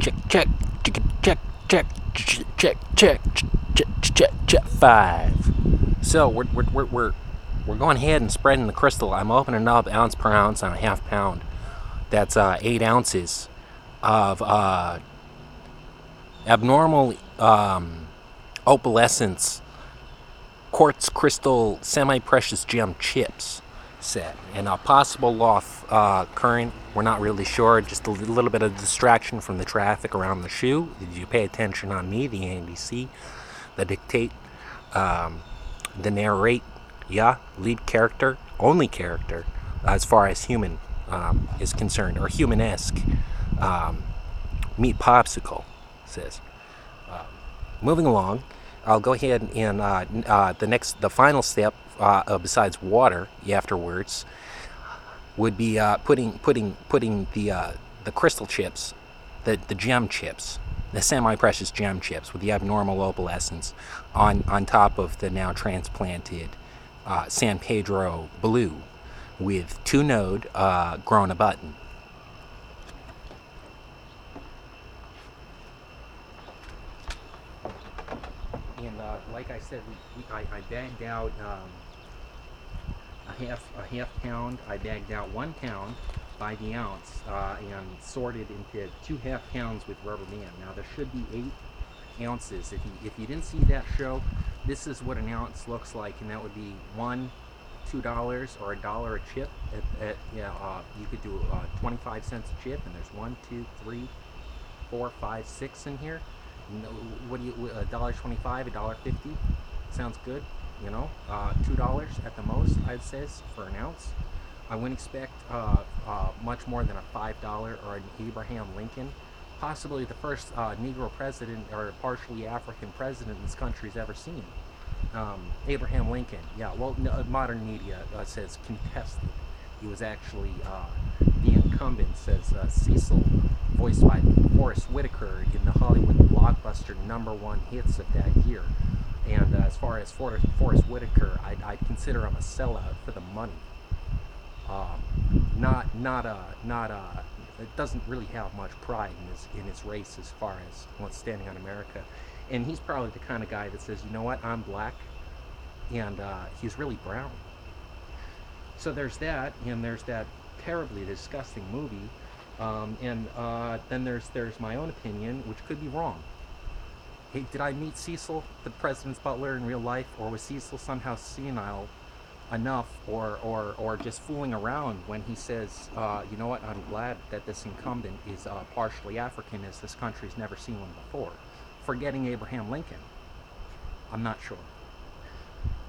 Check, check, check, check, check, check, check, check. 5. So we're going ahead and spreading the crystal. I'm opening up ounce per ounce on a half pound. That's 8 ounces of abnormal opalescence quartz crystal semi-precious gem chips set, and a possible loft current. We're not really sure. Just a little bit of distraction from the traffic around the shoe. Did you pay attention on me, the ABC, the dictate, the narrate? Yeah, lead character, only character, as far as human is concerned, or human-esque. Meet Popsicle says. Moving along, I'll go ahead and the final step, besides water, afterwards, would be putting the crystal chips, the gem chips, the semi-precious gem chips with the abnormal opalescence on top of the now transplanted San Pedro blue with 2-node grown a button. And like I said, I bagged out a half pound. I bagged out 1 pound by the ounce and sorted into 2 half pounds with rubber band. Now there should be 8 ounces. If you didn't see that show, this is what an ounce looks like, and that would be $1, $2, or $1 a chip. You could do 25 cents a chip, and there's 1, 2, 3, 4, 5, 6 in here. What do you, $1.25, $1.50? Sounds good, you know. $2 at the most, I'd say, for an ounce. I wouldn't expect much more than a $5 or an Abraham Lincoln, possibly the first Negro president or partially African president this country's ever seen. Abraham Lincoln, yeah. Well, modern media says contested. He was actually the incumbent, says Cecil, voiced by Forrest Whitaker in the Hollywood blockbuster #1 hits of that year. And as far as Forrest Whitaker, I'd consider him a sellout for the money. It doesn't really have much pride in his race as far as what's standing on America. And he's probably the kind of guy that says, you know what, I'm black, and he's really brown. So there's that, and there's that terribly disgusting movie, and then there's my own opinion, which could be wrong. Hey, did I meet Cecil, the president's butler, in real life, or was Cecil somehow senile enough, or just fooling around when he says, you know what, I'm glad that this incumbent is partially African, as this country's never seen one before, forgetting Abraham Lincoln? I'm not sure.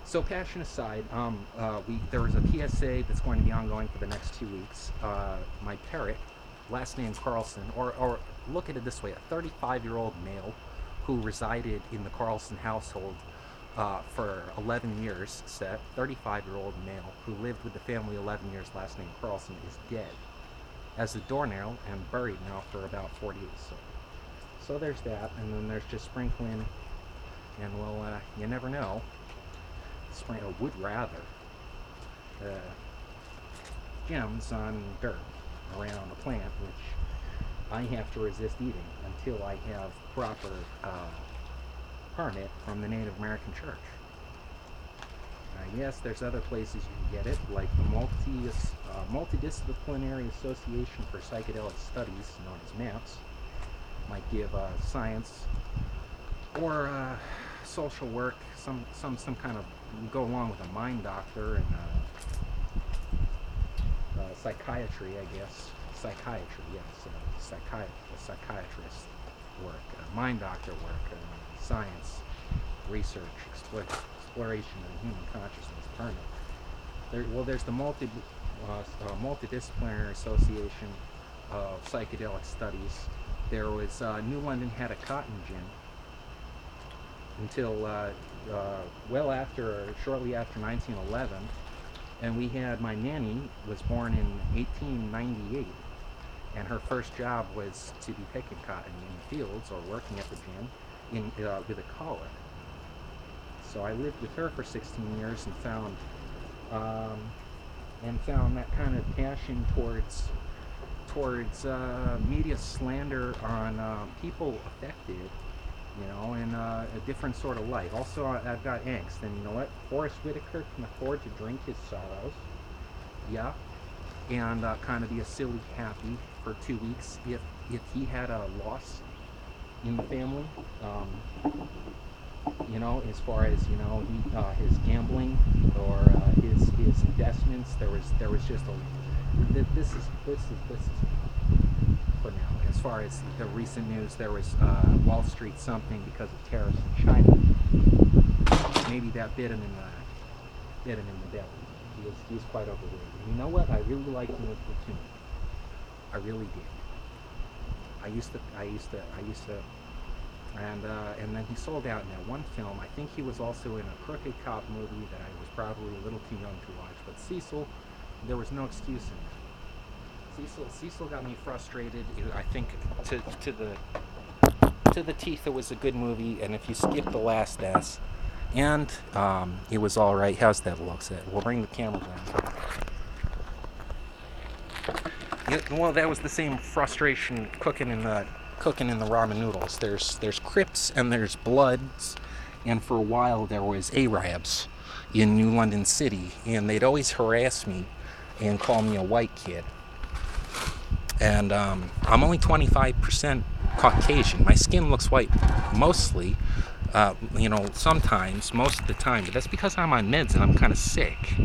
So passion aside, there was a PSA that's going to be ongoing for the next 2 weeks. My parrot, last name Carlson, or look at it this way, a 35-year-old male who resided in the Carlson household for 11 years, 35-year-old male who lived with the family 11 years, last name Carlson, is dead as a doornail and buried now for about 4 days. So there's that, and then there's just sprinkling, and well, you never know. Would rather gems on dirt around a plant, which I have to resist eating until I have proper permit from the Native American Church. Yes, there's other places you can get it, like the Multidisciplinary Association for Psychedelic Studies, known as MAPS, might give science or social work, some kind of, go along with a mind doctor and psychiatry, I guess. Psychiatry, yes. Psychiatrist work, mind doctor work, science, research, exploration of human consciousness, permit. There's the Multidisciplinary Association of Psychedelic Studies. There was New London had a cotton gin until shortly after 1911, and we had, my nanny was born in 1898, and her first job was to be picking cotton in the fields or working at the gin with a collar. So I lived with her for 16 years and found that kind of passion towards media slander on people affected, you know, in a different sort of light. Also, I've got angst, and you know what? Forrest Whitaker can afford to drink his sorrows, yeah, and kind of be a silly happy for 2 weeks if he had a loss in the family. You know, as far as you know, his gambling or his investments, there was just a this is for now. As far as the recent news, there was Wall Street something because of tariffs in China. Maybe that bit him in the belly. He's quite overweight. And you know what? I really liked him with Platoon. I really did. I used to, and then he sold out in that one film. I think he was also in a Crooked Cop movie that I was probably a little too young to watch. But Cecil, there was no excuse in that. Cecil got me frustrated. I think to the teeth, it was a good movie. And if you skip the last S, and it was all right. How's that look? We'll bring the camera down. Well, that was the same frustration cooking in the ramen noodles. There's Crips and there's Bloods, and for a while there was Arabs in New London City, and they'd always harass me and call me a white kid. And I'm only 25% Caucasian. My skin looks white mostly, you know, sometimes, most of the time, but that's because I'm on meds and I'm kind of sick.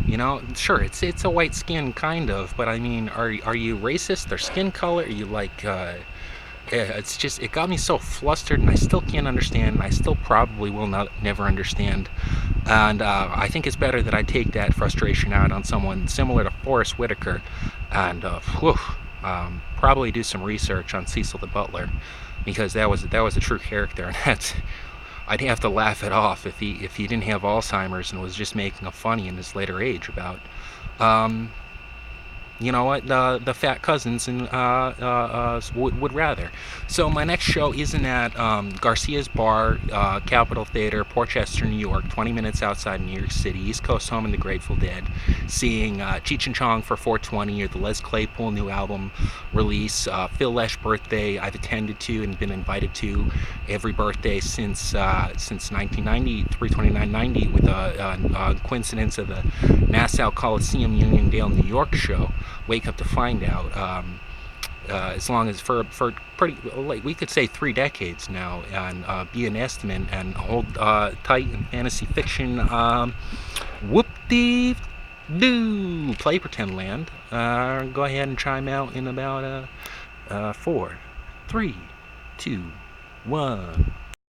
You know, sure, it's a white skin kind of, but I mean, are you racist or skin color? Are you like, it's just, it got me so flustered, and I still can't understand, and I still probably will never understand. And I think it's better that I take that frustration out on someone similar to Forrest Whitaker, and probably do some research on Cecil the Butler, because that was a true character, and I'd have to laugh it off if he didn't have Alzheimer's and was just making a funny in his later age about, you know what, the fat cousins and would rather. So my next show isn't at Garcia's Bar, Capitol Theater, Portchester, New York, 20 minutes outside New York City, East Coast home of the Grateful Dead, seeing Cheech and Chong for 420, or the Les Claypool new album release, Phil Lesh birthday. I've attended to and been invited to every birthday since 1990, 3/29/90, with a coincidence of the Nassau Coliseum Uniondale, New York show. Wake Up to Find Out. As long as for pretty, like, we could say 3 decades now, and be an estimate and hold tight in fantasy fiction. Whoop-dee-doo, play pretend land. Go ahead and chime out in about 4, 3, 2, 1.